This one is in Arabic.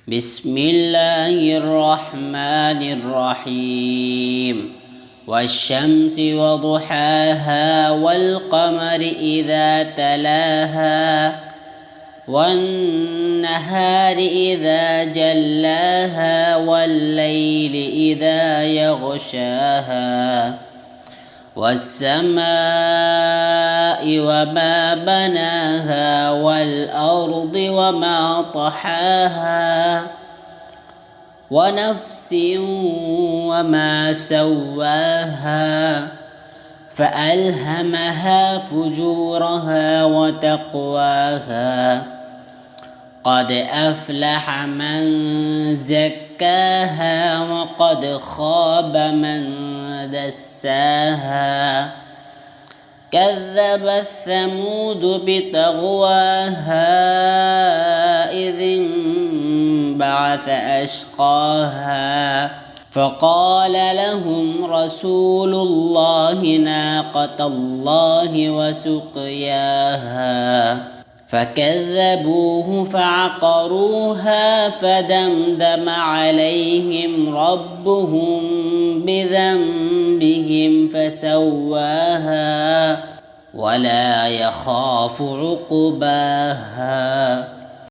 بسم الله الرحمن الرحيم والشمس وضحاها والقمر إذا تلاها والنهار إذا جلاها والليل إذا يغشاها والسماء وما بناها والأرض وما طحاها ونفس وما سواها فألهمها فجورها وتقواها قد أفلح من زكاها وقد خاب من دساها كذبت ثمود بطغواها إذ انبعث أشقاها فقال لهم رسول الله ناقة الله وسقياها فكذبوه فعقروها فدمدم عليهم ربهم بذنبهم فسواها ولا يخاف عقباها